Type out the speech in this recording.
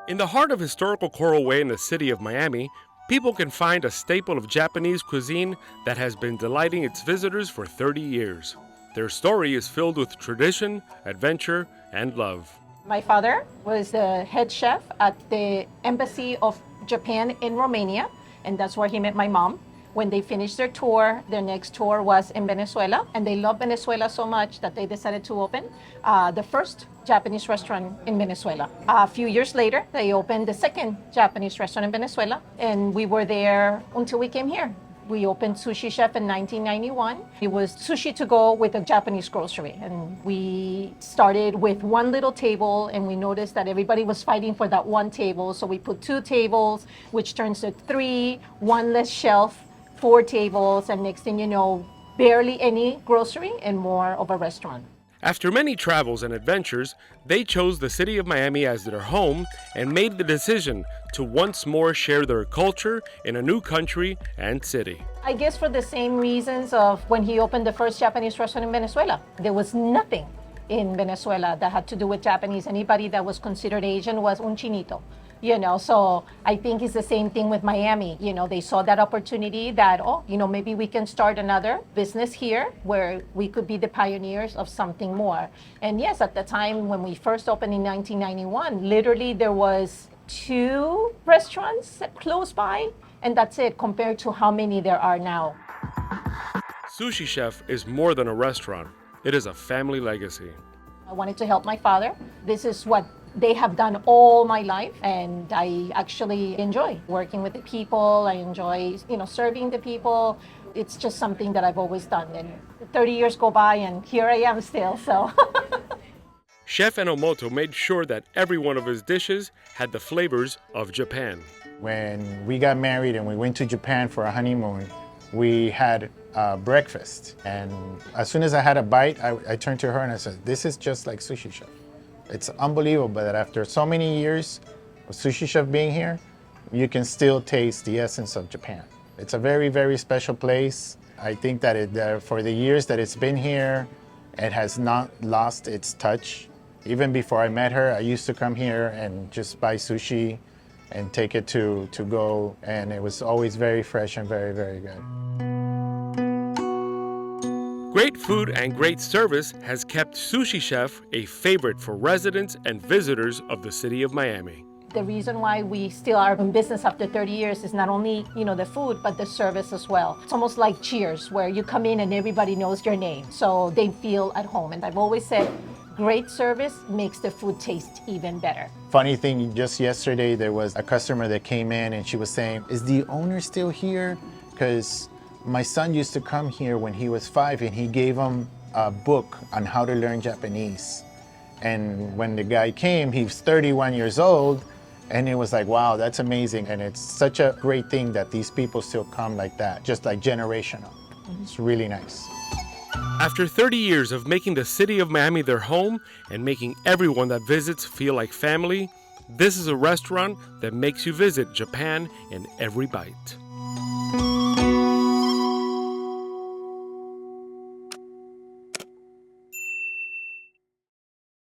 In the heart of historical Coral Way in the city of Miami, people can find a staple of Japanese cuisine that has been delighting its visitors for 30 years. Their story is filled with tradition, adventure, and love. My father was the head chef at the Embassy of Japan in Romania, and that's where he met my mom. When they finished their tour, their next tour was in Venezuela, and they loved Venezuela so much that they decided to open the first Japanese restaurant in Venezuela. A few years later, they opened the second Japanese restaurant in Venezuela, and we were there until we came here. We opened Sushi Chef in 1991. It was sushi to go with a Japanese grocery. And we started with one little table, and we noticed that everybody was fighting for that one table. So we put 2 tables, which turns to 3, 1 less shelf, 4 tables, and next thing you know, barely any grocery and more of a restaurant. After many travels and adventures, they chose the city of Miami as their home and made the decision to once more share their culture in a new country and city. I guess for the same reasons of when he opened the first Japanese restaurant in Venezuela. There was nothing in Venezuela that had to do with Japanese. Anybody that was considered Asian was un chinito. So I think it's the same thing with Miami. They saw that opportunity that, maybe we can start another business here where we could be the pioneers of something more. And yes, at the time when we first opened in 1991, literally there was 2 restaurants close by, and that's it compared to how many there are now. Sushi Chef is more than a restaurant. It is a family legacy. I wanted to help my father. This is what they have done all my life, and I actually enjoy working with the people. I enjoy, serving the people. It's just something that I've always done, and 30 years go by and here I am still, so. Chef Enomoto made sure that every one of his dishes had the flavors of Japan. When we got married and we went to Japan for a honeymoon, we had breakfast, and as soon as I had a bite, I turned to her and I said, "This is just like Sushi Chef." It's unbelievable that after so many years of Sushi Chef being here, you can still taste the essence of Japan. It's a very, very special place. I think that for the years that it's been here, it has not lost its touch. Even before I met her, I used to come here and just buy sushi and take it to go, and it was always very fresh and very, very good. Great food and great service has kept Sushi Chef a favorite for residents and visitors of the city of Miami. The reason why we still are in business after 30 years is not only, the food, but the service as well. It's almost like Cheers, where you come in and everybody knows your name, so they feel at home. And I've always said, great service makes the food taste even better. Funny thing, just yesterday there was a customer that came in and she was saying, "Is the owner still here? Because my son used to come here when he was 5 and he gave him a book on how to learn Japanese. And when the guy came, he was 31 years old, and it was like, wow, that's amazing. And it's such a great thing that these people still come like that, just like generational. It's really nice. After 30 years of making the city of Miami their home and making everyone that visits feel like family, this is a restaurant that makes you visit Japan in every bite.